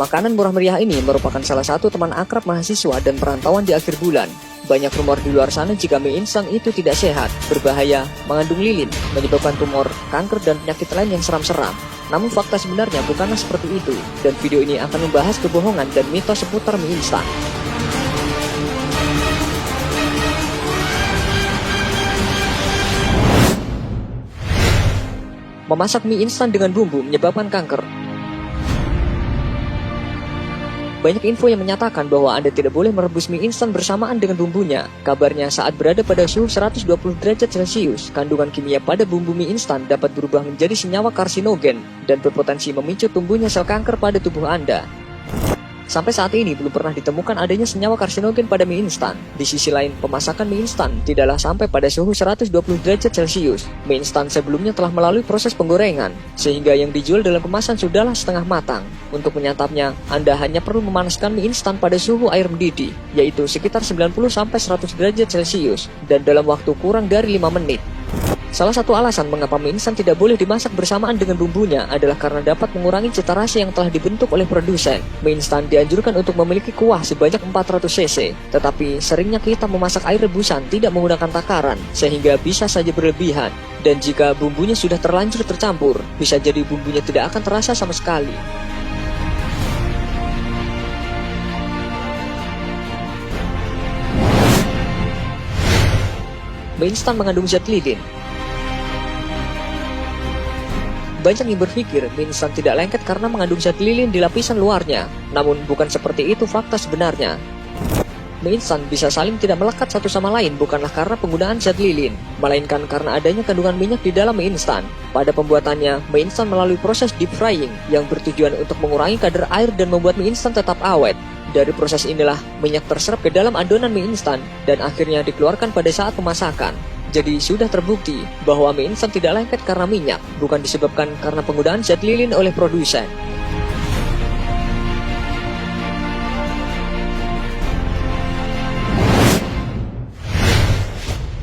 Makanan murah meriah ini merupakan salah satu teman akrab mahasiswa dan perantauan di akhir bulan. Banyak rumor di luar sana jika mie instan itu tidak sehat, berbahaya, mengandung lilin, menyebabkan tumor, kanker, dan penyakit lain yang seram-seram. Namun fakta sebenarnya bukanlah seperti itu, dan video ini akan membahas kebohongan dan mitos seputar mie instan. Memasak mie instan dengan bumbu menyebabkan kanker. Banyak info yang menyatakan bahwa Anda tidak boleh merebus mie instan bersamaan dengan bumbunya. Kabarnya saat berada pada suhu 120 derajat Celcius, kandungan kimia pada bumbu mie instan dapat berubah menjadi senyawa karsinogen dan berpotensi memicu tumbuhnya sel kanker pada tubuh Anda. Sampai saat ini belum pernah ditemukan adanya senyawa karsinogen pada mie instan. Di sisi lain, pemasakan mie instan tidaklah sampai pada suhu 120 derajat Celcius. Mie instan sebelumnya telah melalui proses penggorengan, sehingga yang dijual dalam kemasan sudahlah setengah matang. Untuk menyantapnya, Anda hanya perlu memanaskan mie instan pada suhu air mendidih, yaitu sekitar 90-100 derajat Celcius, dan dalam waktu kurang dari 5 menit. Salah satu alasan mengapa mie instan tidak boleh dimasak bersamaan dengan bumbunya adalah karena dapat mengurangi cita rasa yang telah dibentuk oleh produsen. Mie instan dianjurkan untuk memiliki kuah sebanyak 400 cc, tetapi seringnya kita memasak air rebusan tidak menggunakan takaran, sehingga bisa saja berlebihan. Dan jika bumbunya sudah terlanjur tercampur, bisa jadi bumbunya tidak akan terasa sama sekali. Mie instan mengandung zat lilin. Banyak yang berpikir mie instan tidak lengket karena mengandung zat lilin di lapisan luarnya. Namun bukan seperti itu fakta sebenarnya. Mie instan bisa saling tidak melekat satu sama lain bukanlah karena penggunaan zat lilin, melainkan karena adanya kandungan minyak di dalam mie instan. Pada pembuatannya, mie instan melalui proses deep frying yang bertujuan untuk mengurangi kadar air dan membuat mie instan tetap awet. Dari proses inilah, minyak terserap ke dalam adonan mie instan dan akhirnya dikeluarkan pada saat pemasakan. Jadi sudah terbukti bahwa mie instan tidak lengket karena minyak, bukan disebabkan karena penggunaan zat lilin oleh produsen.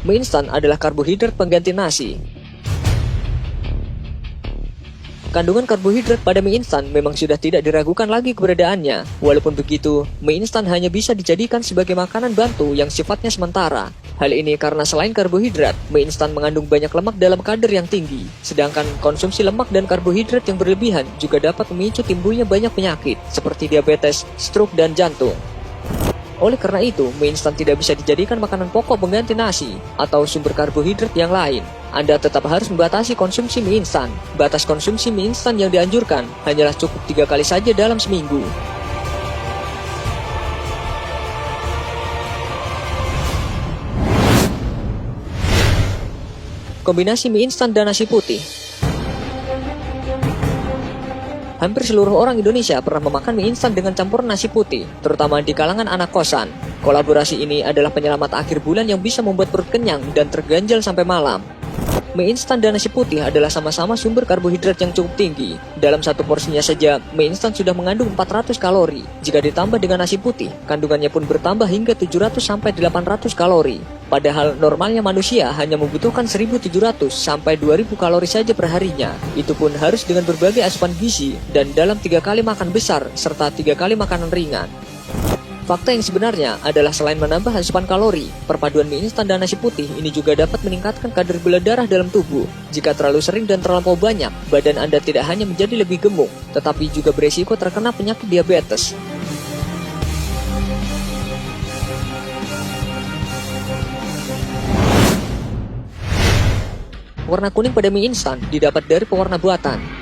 Mie instan adalah karbohidrat pengganti nasi. Kandungan karbohidrat pada mie instan memang sudah tidak diragukan lagi keberadaannya. Walaupun begitu, mie instan hanya bisa dijadikan sebagai makanan bantu yang sifatnya sementara. Hal ini karena selain karbohidrat, mie instan mengandung banyak lemak dalam kadar yang tinggi. Sedangkan konsumsi lemak dan karbohidrat yang berlebihan juga dapat memicu timbulnya banyak penyakit, seperti diabetes, stroke, dan jantung. Oleh karena itu, mie instan tidak bisa dijadikan makanan pokok pengganti nasi atau sumber karbohidrat yang lain. Anda tetap harus membatasi konsumsi mie instan. Batas konsumsi mie instan yang dianjurkan hanyalah cukup 3 kali saja dalam seminggu. Kombinasi mie instan dan nasi putih. Hampir seluruh orang Indonesia pernah memakan mie instan dengan campuran nasi putih, terutama di kalangan anak kosan. Kolaborasi ini adalah penyelamat akhir bulan yang bisa membuat perut kenyang dan terganjal sampai malam. Mie instan dan nasi putih adalah sama-sama sumber karbohidrat yang cukup tinggi. Dalam satu porsinya saja, mie instan sudah mengandung 400 kalori. Jika ditambah dengan nasi putih, kandungannya pun bertambah hingga 700-800 kalori. Padahal normalnya manusia hanya membutuhkan 1.700 sampai 2.000 kalori saja perharinya. Itu pun harus dengan berbagai asupan gizi dan dalam 3 kali makan besar serta 3 kali makanan ringan. Fakta yang sebenarnya adalah selain menambah asupan kalori, perpaduan mie instan dan nasi putih ini juga dapat meningkatkan kadar gula darah dalam tubuh. Jika terlalu sering dan terlampau banyak, badan Anda tidak hanya menjadi lebih gemuk, tetapi juga beresiko terkena penyakit diabetes. Warna kuning pada mie instan didapat dari pewarna buatan.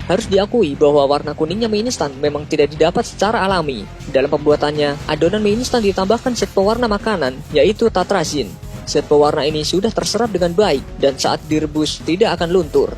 Harus diakui bahwa warna kuningnya mie instan memang tidak didapat secara alami. Dalam pembuatannya, adonan mie instan ditambahkan zat pewarna makanan, yaitu tatrazin. Zat pewarna ini sudah terserap dengan baik dan saat direbus tidak akan luntur.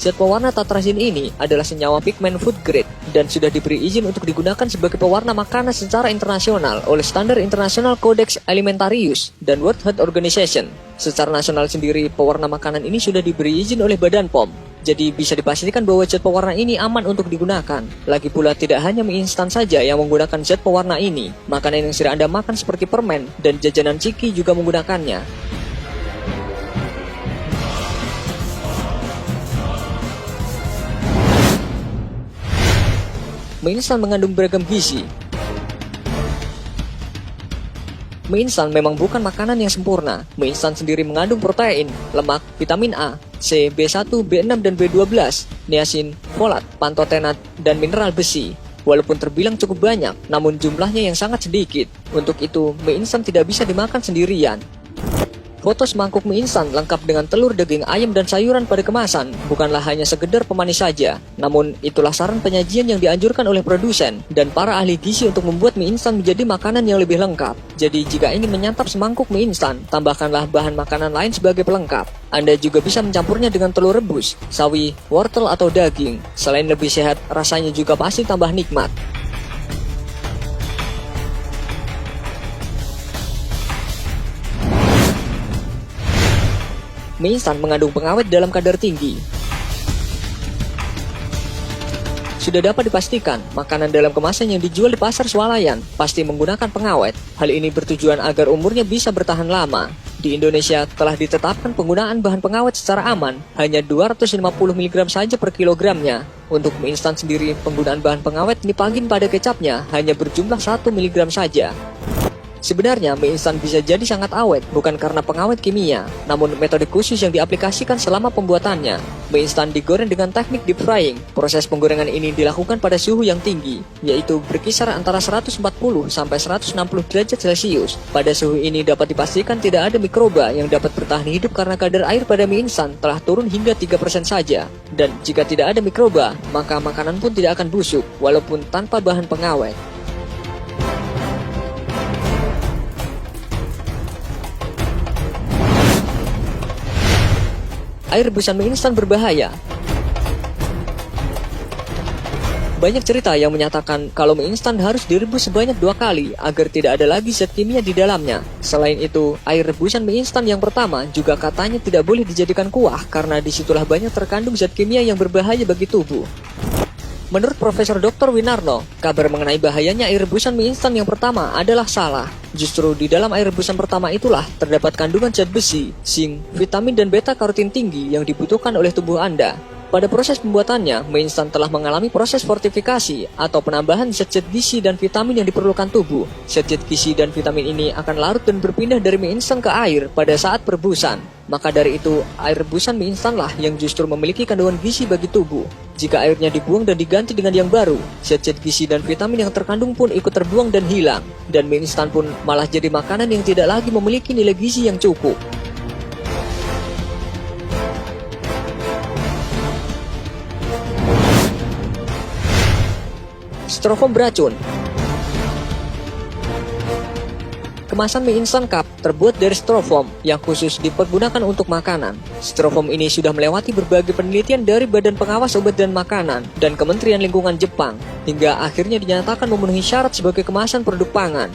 Zat pewarna tatrazin ini adalah senyawa pigmen food grade dan sudah diberi izin untuk digunakan sebagai pewarna makanan secara internasional oleh Standar Internasional Codex Alimentarius dan World Health Organization. Secara nasional sendiri, pewarna makanan ini sudah diberi izin oleh Badan POM. Jadi bisa dipastikan bahwa zat pewarna ini aman untuk digunakan. Lagi pula tidak hanya mie instan saja yang menggunakan zat pewarna ini. Makanan yang sering Anda makan seperti permen dan jajanan ciki juga menggunakannya. Mie instan mengandung beragam gizi. Mie instan memang bukan makanan yang sempurna. Mie instan sendiri mengandung protein, lemak, vitamin A, C, B1, B6, dan B12, niacin, folat, pantotenat, dan mineral besi. Walaupun terbilang cukup banyak, namun jumlahnya yang sangat sedikit. Untuk itu, mie instan tidak bisa dimakan sendirian. Foto semangkuk mie instan lengkap dengan telur, daging ayam, dan sayuran pada kemasan bukanlah hanya sekedar pemanis saja. Namun, itulah saran penyajian yang dianjurkan oleh produsen dan para ahli gizi untuk membuat mie instan menjadi makanan yang lebih lengkap. Jadi, jika ingin menyantap semangkuk mie instan, tambahkanlah bahan makanan lain sebagai pelengkap. Anda juga bisa mencampurnya dengan telur rebus, sawi, wortel, atau daging. Selain lebih sehat, rasanya juga pasti tambah nikmat. Mie instan mengandung pengawet dalam kadar tinggi. Sudah dapat dipastikan, makanan dalam kemasan yang dijual di pasar swalayan pasti menggunakan pengawet. Hal ini bertujuan agar umurnya bisa bertahan lama. Di Indonesia telah ditetapkan penggunaan bahan pengawet secara aman, hanya 250 mg saja per kilogramnya. Untuk mie instan sendiri, penggunaan bahan pengawet dipangin pada kecapnya hanya berjumlah 1 mg saja. Sebenarnya mie instan bisa jadi sangat awet bukan karena pengawet kimia, namun metode khusus yang diaplikasikan selama pembuatannya. Mie instan digoreng dengan teknik deep frying. Proses penggorengan ini dilakukan pada suhu yang tinggi, yaitu berkisar antara 140 sampai 160 derajat Celcius. Pada suhu ini dapat dipastikan tidak ada mikroba yang dapat bertahan hidup karena kadar air pada mie instan telah turun hingga 3% saja. Dan jika tidak ada mikroba, maka makanan pun tidak akan busuk walaupun tanpa bahan pengawet. Air rebusan mie instan berbahaya. Banyak cerita yang menyatakan kalau mie instan harus direbus sebanyak 2 kali agar tidak ada lagi zat kimia di dalamnya. Selain itu, air rebusan mie instan yang pertama juga katanya tidak boleh dijadikan kuah karena disitulah banyak terkandung zat kimia yang berbahaya bagi tubuh. Menurut Profesor Dr. Winarno, kabar mengenai bahayanya air rebusan mie instan yang pertama adalah salah. Justru di dalam air rebusan pertama itulah terdapat kandungan zat besi, zinc, vitamin, dan beta-karotin tinggi yang dibutuhkan oleh tubuh Anda. Pada proses pembuatannya, mie instan telah mengalami proses fortifikasi atau penambahan zat-zat gizi dan vitamin yang diperlukan tubuh. Zat-zat gizi dan vitamin ini akan larut dan berpindah dari mie instan ke air pada saat perebusan. Maka dari itu, air rebusan mie instanlah yang justru memiliki kandungan gizi bagi tubuh. Jika airnya dibuang dan diganti dengan yang baru, zat-zat gizi dan vitamin yang terkandung pun ikut terbuang dan hilang. Dan mie instan pun malah jadi makanan yang tidak lagi memiliki nilai gizi yang cukup. Styrofoam beracun. Kemasan mie instan cup terbuat dari styrofoam yang khusus dipergunakan untuk makanan. Styrofoam ini sudah melewati berbagai penelitian dari Badan Pengawas Obat dan Makanan dan Kementerian Lingkungan Jepang, hingga akhirnya dinyatakan memenuhi syarat sebagai kemasan produk pangan.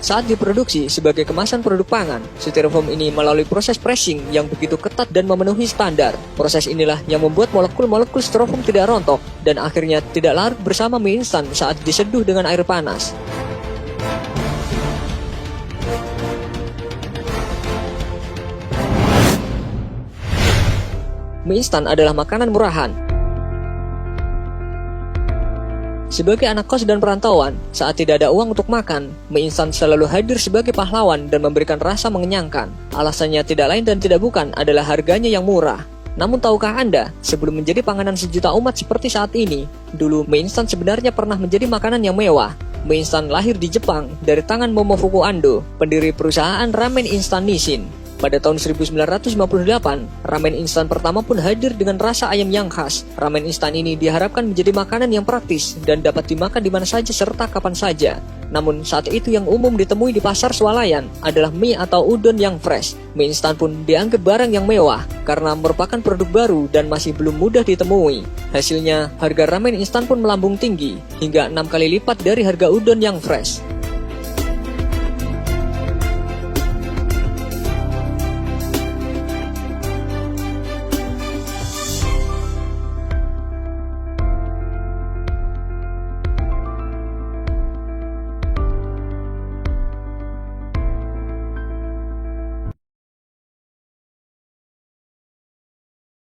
Saat diproduksi sebagai kemasan produk pangan, styrofoam ini melalui proses pressing yang begitu ketat dan memenuhi standar. Proses inilah yang membuat molekul-molekul styrofoam tidak rontok dan akhirnya tidak larut bersama mie instan saat diseduh dengan air panas. Mie instan adalah makanan murahan. Sebagai anak kos dan perantauan, saat tidak ada uang untuk makan, mie instan selalu hadir sebagai pahlawan dan memberikan rasa mengenyangkan. Alasannya tidak lain dan tidak bukan adalah harganya yang murah. Namun tahukah Anda, sebelum menjadi panganan sejuta umat seperti saat ini, dulu mie instan sebenarnya pernah menjadi makanan yang mewah. Mie instan lahir di Jepang dari tangan Momofuku Ando, pendiri perusahaan ramen instan Nissin. Pada tahun 1958, ramen instan pertama pun hadir dengan rasa ayam yang khas. Ramen instan ini diharapkan menjadi makanan yang praktis dan dapat dimakan di mana saja serta kapan saja. Namun saat itu yang umum ditemui di pasar swalayan adalah mie atau udon yang fresh. Mie instan pun dianggap barang yang mewah karena merupakan produk baru dan masih belum mudah ditemui. Hasilnya, harga ramen instan pun melambung tinggi hingga 6 kali lipat dari harga udon yang fresh.